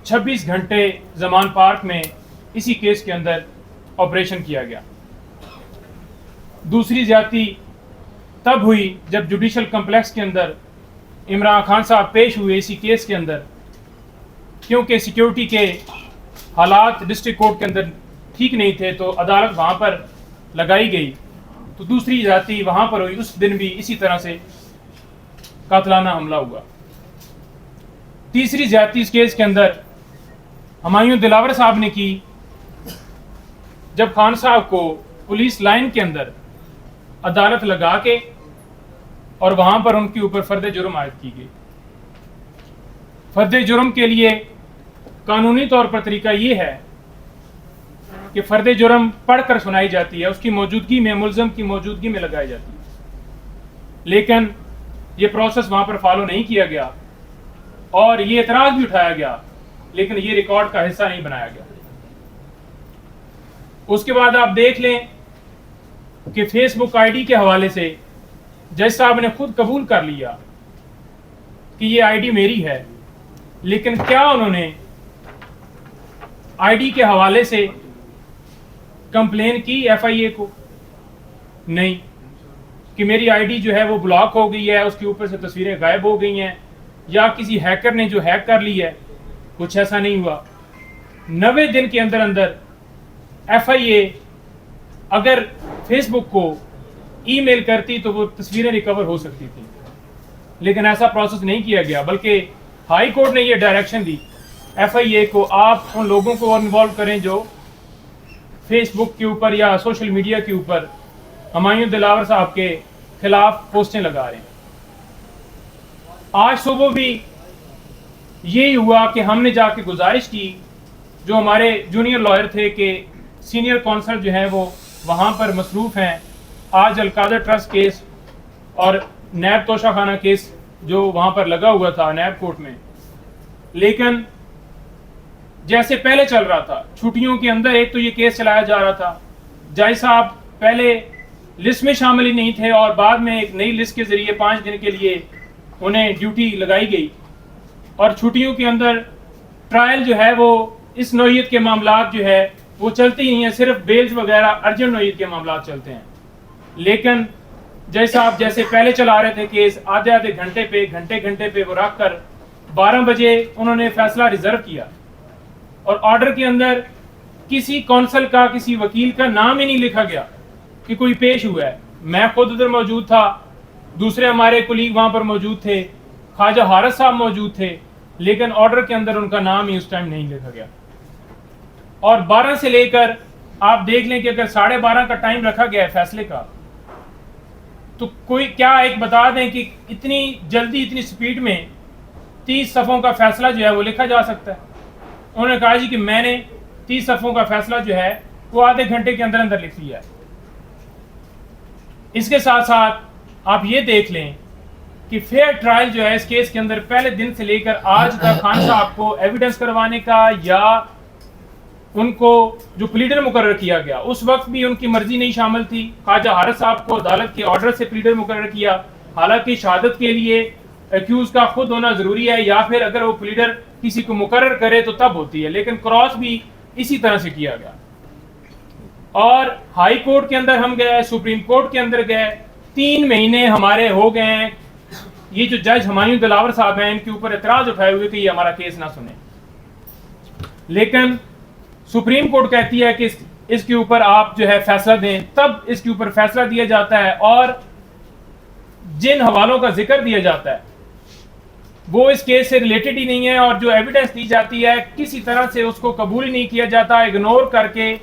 26 گھنٹے زمان پارک میں اسی کیس کے اندر آپریشن کیا گیا. دوسری زیادتی تب ہوئی جب جوڈیشل کمپلیکس کے اندر عمران خان صاحب پیش ہوئے اسی کیس کے اندر. کیونکہ سیکیورٹی کے حالات ڈسٹرکٹ کورٹ کے اندر ٹھیک نہیں تھے تو عدالت وہاں پر لگائی گئی, تو دوسری زیادتی وہاں پر ہوئی. اس دن بھی اسی طرح سے قاتلانہ حملہ ہوا. تیسری زیادتی اس کیس کے اندر ہمایوں دلاور صاحب نے کی جب خان صاحب کو پولیس لائن کے اندر عدالت لگا کے اور وہاں پر ان کے اوپر فرد جرم عائد کی گئی. فرد جرم کے لیے قانونی طور پر طریقہ یہ ہے کہ فرد جرم پڑھ کر سنائی جاتی ہے, اس کی موجودگی میں, ملزم کی موجودگی میں لگائی جاتی ہے. لیکن یہ پروسیس وہاں پر فالو نہیں کیا گیا اور یہ اعتراض بھی اٹھایا گیا, لیکن یہ ریکارڈ کا حصہ نہیں بنایا گیا. اس کے بعد آپ دیکھ لیں کہ فیس بک آئی ڈی کے حوالے سے جج صاحب نے خود قبول کر لیا کہ یہ آئی ڈی میری ہے, لیکن کیا انہوں نے آئی ڈی کے حوالے سے کمپلین کی ایف آئی اے کو؟ نہیں, کہ میری آئی ڈی جو ہے وہ بلاک ہو گئی ہے, اس کے اوپر سے تصویریں غائب ہو گئی ہیں, یا کسی ہیکر نے جو ہیک کر لی ہے. کچھ ایسا نہیں ہوا. 90 دن کے اندر اندر ایف آئی اے اگر فیس بک کو ای میل کرتی تو وہ تصویریں ریکور ہو سکتی تھی, لیکن ایسا پروسیس نہیں کیا گیا, بلکہ ہائی کورٹ نے یہ ڈائریکشن دی ایف آئی اے کو, آپ ان لوگوں کو انوالو کریں جو فیس بک کے اوپر یا سوشل میڈیا کے اوپر ہمایوں دلاور صاحب کے خلاف پوسٹیں لگا رہے ہیں. آج صبح بھی یہی ہوا کہ ہم نے جا کے گزارش کی, جو ہمارے جونیئر لائر تھے, کہ سینئر کونسل جو ہیں وہ وہاں پر مصروف ہیں. آج القادر ٹرسٹ کیس اور نیب توشہ خانہ کیس جو وہاں پر لگا ہوا تھا نیب کورٹ میں, لیکن جیسے پہلے چل رہا تھا چھٹیوں کے اندر ایک تو یہ کیس چلایا جا رہا تھا. جج صاحب پہلے لسٹ میں شامل ہی نہیں تھے اور بعد میں ایک نئی لسٹ کے ذریعے 5 دن کے لیے انہیں ڈیوٹی لگائی گئی, اور چھٹیوں کے اندر ٹرائل جو ہے وہ اس نوعیت کے معاملات جو ہے وہ چلتی ہی ہیں, صرف بیلز وغیرہ ارجنٹ نوعیت کے معاملات چلتے ہیں. لیکن جج صاحب جیسے پہلے چلا رہے تھے کیس, آدھے گھنٹے پہ وہ رکھ کر 12 بجے انہوں نے فیصلہ ریزرو کیا, اور آرڈر کے اندر کسی کونسل کا, کسی وکیل کا نام ہی نہیں لکھا گیا کہ کوئی پیش ہوا ہے. میں خود ادھر موجود تھا, دوسرے ہمارے کولیگ وہاں پر موجود تھے, خواجہ حارث صاحب موجود تھے, لیکن آرڈر کے اندر ان کا نام ہی اس ٹائم نہیں لکھا گیا. اور 12 سے لے کر آپ دیکھ لیں کہ اگر 12:30 کا ٹائم رکھا گیا ہے فیصلے کا, تو کوئی کیا ایک بتا دیں کہ اتنی جلدی, اتنی سپیڈ میں 30 صفحوں کا فیصلہ جو ہے وہ لکھا جا سکتا ہے؟ انہوں نے کہا جی کہ میں نے 30 صفحوں کا فیصلہ جو ہے وہ آدھے گھنٹے کے اندر اندر لکھ لیا ہے. اس کے ساتھ ساتھ آپ یہ دیکھ لیں کہ فیئر ٹرائل جو ہے اس کیس کے اندر پہلے دن سے لے کر آج تک خان صاحب کو ایویڈنس کروانے کا یا ان کو جو پلیڈر مقرر کیا گیا اس وقت بھی ان کی مرضی نہیں شامل تھی. خواجہ حارث صاحب کو عدالت کے آرڈر سے پلیڈر مقرر کیا, حالانکہ شہادت کے لیے ایکیوز کا خود ہونا ضروری ہے, یا پھر اگر وہ پلیڈر کسی کو مقرر کرے تو تب ہوتی ہے, لیکن کراس بھی اسی طرح سے کیا گیا. اور ہائی کورٹ کے اندر ہم گئے, سپریم کورٹ کے اندر گئے, 3 مہینے ہمارے ہو گئے ہیں. یہ جو جج ہمایوں دلاور صاحب ہیں ان کے اوپر اعتراض اٹھائے ہوئے کہ یہ ہمارا کیس نہ سنیں, لیکن سپریم کورٹ کہتی ہے کہ اس کے اوپر آپ جو ہے فیصلہ دیں, تب اس کے اوپر فیصلہ دیا جاتا ہے. اور جن حوالوں کا ذکر دیا جاتا ہے وہ اس کیس سے ریلیٹڈ ہی نہیں ہے, اور جو ایویڈنس دی جاتی ہے کسی طرح سے اس کو قبول ہی نہیں کیا جاتا, اگنور کر کے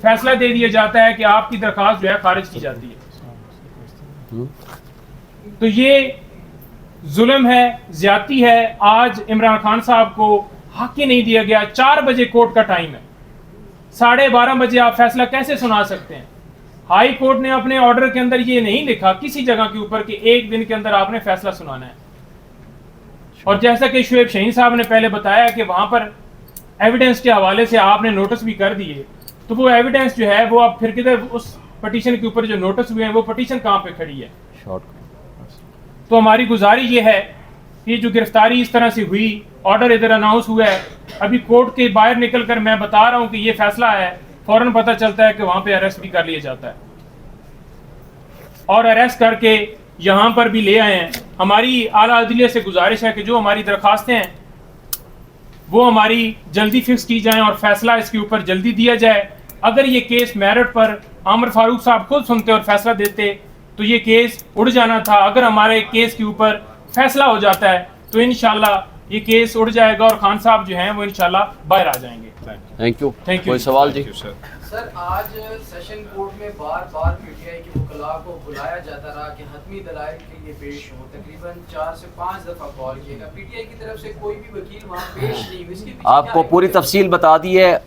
فیصلہ دے دیا جاتا ہے کہ آپ کی درخواست جو ہے خارج کی جاتی ہے. تو یہ ظلم ہے, زیادتی ہے. آج عمران خان صاحب کو حق ہی نہیں دیا گیا. 4 بجے کورٹ کا ٹائم ہے, 12:30 بجے آپ فیصلہ کیسے سنا سکتے ہیں؟ ہائی کورٹ نے اپنے آرڈر کے اندر یہ نہیں لکھا کسی جگہ کے اوپر کہ 1 دن کے اندر آپ نے فیصلہ سنانا ہے. اور جیسا کہ شعیب شہین صاحب نے پہلے بتایا کہ وہاں پر ایویڈنس کے حوالے سے آپ نے نوٹس بھی کر دیے, تو وہ ایویڈنس جو ہے وہ اب پھر کدھر, اس پٹیشن کے اوپر جو نوٹس ہوئے ہیں وہ پٹیشن کہاں پہ کھڑی ہے؟ تو ہماری گزارش یہ ہے یہ جو گرفتاری اس طرح سے ہوئی، آرڈر ادھر اناؤنس ہوا ہے، ابھی کورٹ کے باہر نکل کر میں بتا رہا ہوں کہ یہ فیصلہ ہے، فوراً پتہ چلتا ہے کہ وہاں پہ اریسٹ بھی کر لیا جاتا ہے، اور اریسٹ کر کے یہاں پر بھی لے آئے ہیں۔ ہماری اعلیٰ عدلیہ سے گزارش ہے کہ جو ہماری درخواستیں ہیں وہ ہماری جلدی فکس کی جائیں اور فیصلہ اس کے اوپر جلدی دیا جائے۔ اگر یہ کیس میرٹ پر عامر فاروق صاحب خود سنتے اور فیصلہ دیتے تو یہ کیس اڑ جانا تھا۔ اگر ہمارے کیس کے اوپر فیصلہ ہو جاتا ہے تو انشاءاللہ یہ کیس اڑ جائے گا اور خان صاحب جو ہیں وہ انشاءاللہ باہر آ جائیں گے۔ Thank you. Thank you. کوئی سوال جی؟ سر آج سیشن کورٹ میں بار بار پی ٹی آئی کے وکلاء کو بلایا جاتا رہا کہ حتمی دلائل کے لیے پیش ہو، تقریباً 4 سے 5 دفعہ کال کیے گا، پی ٹی آئی کی طرف سے کوئی بھی وکیل وہاں پیش نہیں ہوئی۔ اس کے پیچھے آپ کو پوری تفصیل بتا دی ہے،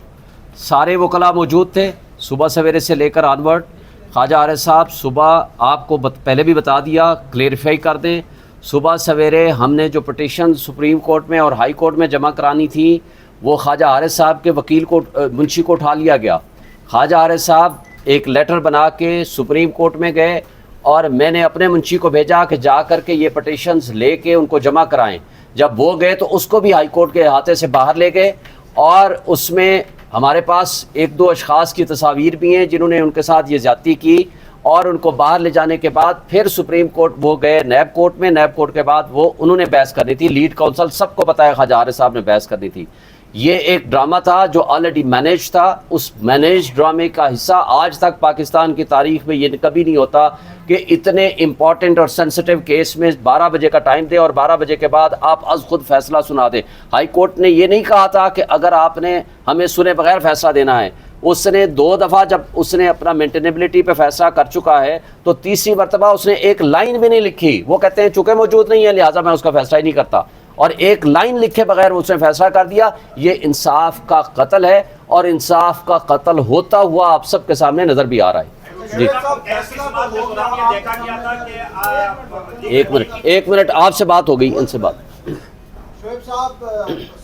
سارے وکلاء موجود تھے صبح سویرے سے لے کر آنورڈ۔ خواجہ عارض صاحب صبح آپ کو پہلے بھی بتا دیا، کلیئرفائی کر دیں، صبح سویرے ہم نے جو پٹیشن سپریم کورٹ میں اور ہائی کورٹ میں جمع کرانی تھی وہ خواجہ عارض صاحب کے وکیل کو منشی کو اٹھا لیا گیا۔ خواجہ عارض صاحب ایک لیٹر بنا کے سپریم کورٹ میں گئے اور میں نے اپنے منشی کو بھیجا کہ جا کر کے یہ پٹیشنز لے کے ان کو جمع کرائیں۔ جب وہ گئے تو اس کو بھی ہائی کورٹ کے احاطے سے باہر لے گئے، اور اس میں ہمارے پاس 1-2 اشخاص کی تصاویر بھی ہیں جنہوں نے ان کے ساتھ یہ زیادتی کی، اور ان کو باہر لے جانے کے بعد پھر سپریم کورٹ وہ گئے نیب کورٹ میں، نیب کورٹ کے بعد وہ انہوں نے بحث کرنی تھی، لیڈ کونسل سب کو پتہ ہے خواجہ عارض صاحب نے بحث کرنی تھی۔ یہ ایک ڈرامہ تھا جو آلریڈی مینیج تھا، اس مینیج ڈرامے کا حصہ آج تک پاکستان کی تاریخ میں یہ کبھی نہیں ہوتا کہ اتنے امپورٹنٹ اور سینسٹیو کیس میں 12 بجے کا ٹائم دیں اور 12 بجے کے بعد آپ از خود فیصلہ سنا دیں۔ ہائی کورٹ نے یہ نہیں کہا تھا کہ اگر آپ نے ہمیں سنے بغیر فیصلہ دینا ہے، اس نے 2 دفعہ جب اس نے اپنا مینٹینیبلٹی پہ فیصلہ کر چکا ہے تو تیسری مرتبہ اس نے ایک لائن بھی نہیں لکھی۔ وہ کہتے ہیں چونکہ موجود نہیں ہے لہٰذا میں اس کا فیصلہ ہی نہیں کرتا، اور ایک لائن لکھے بغیر اس نے فیصلہ کر دیا۔ یہ انصاف کا قتل ہے، اور انصاف کا قتل ہوتا ہوا آپ سب کے سامنے نظر بھی آ رہا ہے۔ جی ایک منٹ آپ سے بات ہو گئی، ان سے بات۔ شعیب صاحب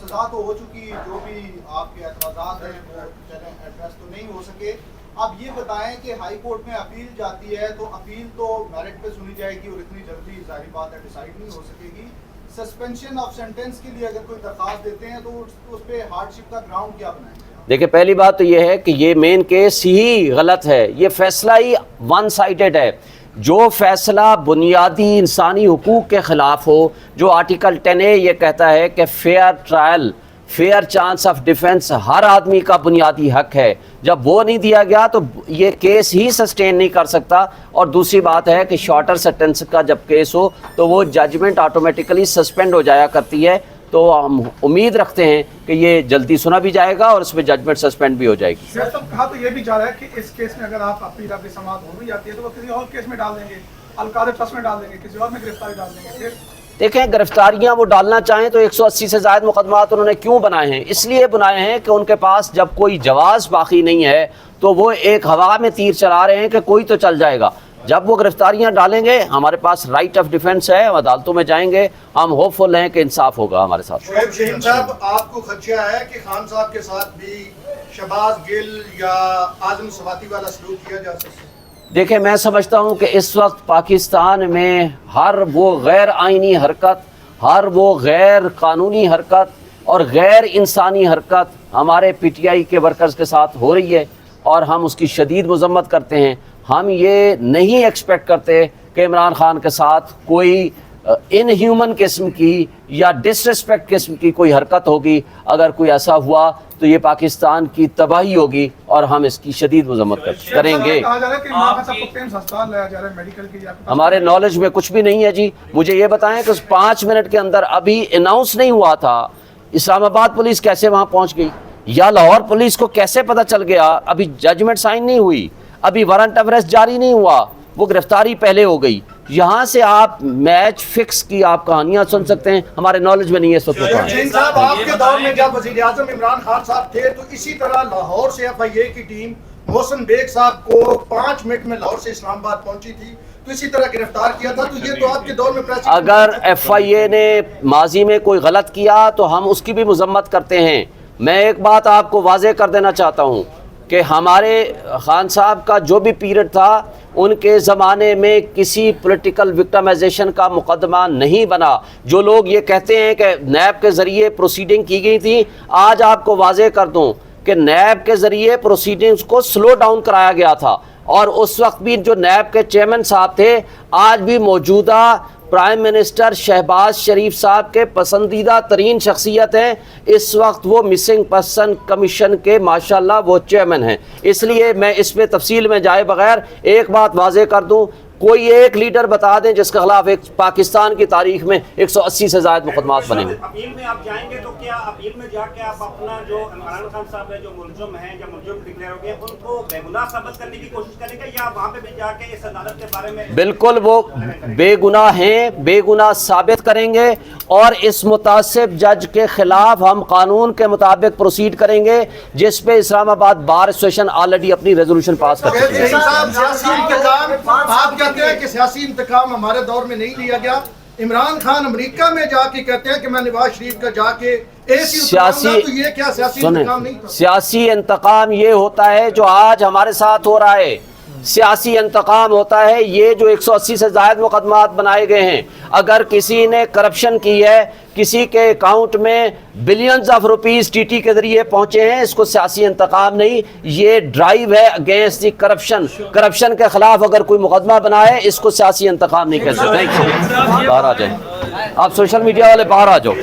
سزا تو ہو چکی، جو بھی آپ کے اعتراضات ہیں وہ چلیں ایڈریس تو نہیں ہو سکے۔ اب یہ بتائیں کہ ہائی کورٹ میں اپیل جاتی ہے تو اپیل تو میرٹ پہ سنی جائے گی اور اتنی جلدی ظاہری بات ہے ڈیسائیڈ نہیں ہو سکے گی۔ سسپینشن آف سینٹنس کے لیے اگر کوئی درخواست دیتے ہیں تو اس پہ ہارڈ شپ کا گراؤنڈ کیا بنائیں گے؟ دیکھیں پہلی بات تو یہ ہے کہ یہ مین کیس ہی غلط ہے، یہ فیصلہ ہی ون سائیڈڈ ہے۔ جو فیصلہ بنیادی انسانی حقوق کے خلاف ہو، جو آرٹیکل 10A یہ کہتا ہے کہ fair trial, fair chance of defence ہر آدمی کا بنیادی حق ہے، جب وہ نہیں دیا گیا تو یہ کیس ہی سسٹین نہیں کر سکتا۔ اور دوسری بات ہے کہ شارٹر سینٹنس کا جب کیس ہو تو وہ ججمنٹ آٹومیٹیکلی سسپینڈ ہو جایا کرتی ہے، تو ہم امید رکھتے ہیں کہ یہ جلدی سنا بھی جائے گا اور اس میں ججمنٹ سسپینڈ بھی ہو جائے گی۔ سر صاحب کہا تو یہ بھی جا رہا ہے کہ اس کیس میں اگر آپ اپیل آپ کی سماعت ہو بھی جاتی ہے تو وہ کسی اور کیس میں ڈال دیں گے، القاعدہ ٹرسٹ میں ڈال دیں گے، کسی اور میں گرفتاری ڈال دیں گے۔ پھر دیکھیں گرفتاریاں وہ ڈالنا چاہیں تو 180 سے زائد مقدمات انہوں نے کیوں بنائے ہیں؟ اس لیے بنائے ہیں کہ ان کے پاس جب کوئی جواز باقی نہیں ہے تو وہ ایک ہوا میں تیر چلا رہے ہیں کہ کوئی تو چل جائے گا۔ جب وہ گرفتاریاں ڈالیں گے ہمارے پاس رائٹ آف ڈیفنس ہے، ہم عدالتوں میں جائیں گے، ہم ہوپ فل ہیں کہ انصاف ہوگا ہمارے ساتھ۔ شعیب شہین صاحب آپ کو خدشہ ہے کہ خان صاحب کے ساتھ بھی شہباز گل یا اعظم سواتی والا سلوک کیا جا سکتا ہے؟ دیکھیں میں سمجھتا ہوں کہ اس وقت پاکستان میں ہر وہ غیر آئینی حرکت، ہر وہ غیر قانونی حرکت اور غیر انسانی حرکت ہمارے پی ٹی آئی کے ورکرز کے ساتھ ہو رہی ہے، اور ہم اس کی شدید مذمت کرتے ہیں۔ ہم یہ نہیں ایکسپیکٹ کرتے کہ عمران خان کے ساتھ کوئی ان ہیومن قسم کی یا ڈس ریسپیکٹ قسم کی کوئی حرکت ہوگی۔ اگر کوئی ایسا ہوا تو یہ پاکستان کی تباہی ہوگی اور ہم اس کی شدید مذمت کریں گے۔ کہا جا رہا ہے کہ عمران خان صاحب کو پینس ہسپتال لایا جا رہا ہے میڈیکل کے لیے، ہمارے نالج میں کچھ بھی نہیں ہے جی۔ مجھے یہ بتائیں کہ 5 منٹ کے اندر ابھی اناؤنس نہیں ہوا تھا، اسلام آباد پولیس کیسے وہاں پہنچ گئی یا لاہور پولیس کو کیسے پتہ چل گیا؟ ابھی ججمنٹ سائن نہیں ہوئی، ابھی وارنٹ آف اریسٹ جاری نہیں ہوا، وہ گرفتاری پہلے ہو گئی۔ یہاں سے آپ میچ فکس کی آپ کہانیاں سن سکتے ہیں، ہمارے نالج میں نہیں ہے اس وقت۔ شہین صاحب آپ کے دور میں جب وزیر اعظم عمران خان صاحب تھے تو اسی طرح لاہور سے FIA کی ٹیم محسن بیگ صاحب کو 5 منٹ میں لاہور سے اسلام آباد پہنچی تھی تو اسی طرح گرفتار کیا تھا۔ تو یہ تو آپ کے دور میں اگر FIA نے ماضی میں کوئی غلط کیا تو ہم اس کی بھی مذمت کرتے ہیں۔ میں ایک بات آپ کو واضح کر دینا چاہتا ہوں، کہ ہمارے خان صاحب کا جو بھی پیریڈ تھا ان کے زمانے میں کسی پولیٹیکل وکٹمائزیشن کا مقدمہ نہیں بنا. جو لوگ یہ کہتے ہیں کہ نیب کے ذریعے پروسیڈنگ کی گئی تھی، آج آپ کو واضح کر دوں کہ نیب کے ذریعے پروسیڈنگز کو سلو ڈاؤن کرایا گیا تھا، اور اس وقت بھی جو نیب کے چیئرمین صاحب تھے آج بھی موجودہ پرائم منسٹر شہباز شریف صاحب کے پسندیدہ ترین شخصیت ہیں. اس وقت وہ مسنگ پرسن کمیشن کے ماشاءاللہ وہ چیئرمین ہیں. اس لیے میں اس پہ تفصیل میں جائے بغیر ایک بات واضح کر دوں، کوئی ایک لیڈر بتا دیں جس کے خلاف ایک پاکستان کی تاریخ میں 180 سے زائد مقدمات بنے ہوئے. اپیل میں آپ جائیں گے تو کیا اپیل میں جا کے آپ اپنا جو عمران خان صاحب ہے جو ملزم ہیں یا ملزم ڈکلیئر ہو گئے ان کو بے گناہ ثابت کرنے کی کوشش کریں گے، یا وہاں پہ بھی جا کے اس عدالت کے بارے میں؟ بالکل وہ بے گناہ ہیں، بے گناہ ثابت کریں گے، اور اس متعصب جج کے خلاف ہم قانون کے مطابق پروسیڈ کریں گے، جس پہ اسلام آباد بار ایسوسیشن آلریڈی اپنی ریزولوشن پاس کر چکی ہے. سیاسی انتقام آپ کہتے ہیں کہ سیاسی انتقام ہمارے دور میں نہیں لیا گیا. عمران خان امریکہ میں جا کے کہتے ہیں کہ میں نواز شریف کا جا کے سیاسی تو یہ کیا سیاسی انتقام نہیں تھا؟ سیاسی انتقام یہ ہوتا ہے جو آج ہمارے ساتھ ہو رہا ہے. سیاسی انتقام ہوتا ہے یہ جو 180 سے زائد مقدمات بنائے گئے ہیں. اگر کسی نے کرپشن کی ہے، کسی کے اکاؤنٹ میں billions of rupees T T کے ذریعے پہنچے ہیں، اس کو سیاسی انتقام نہیں، یہ ڈرائیو ہے اگینسٹ دی کرپشن. کرپشن کے خلاف اگر کوئی مقدمہ بنائے اس کو سیاسی انتقام نہیں کہتے. باہر آ جائیں آپ، سوشل میڈیا والے باہر آ جاؤ.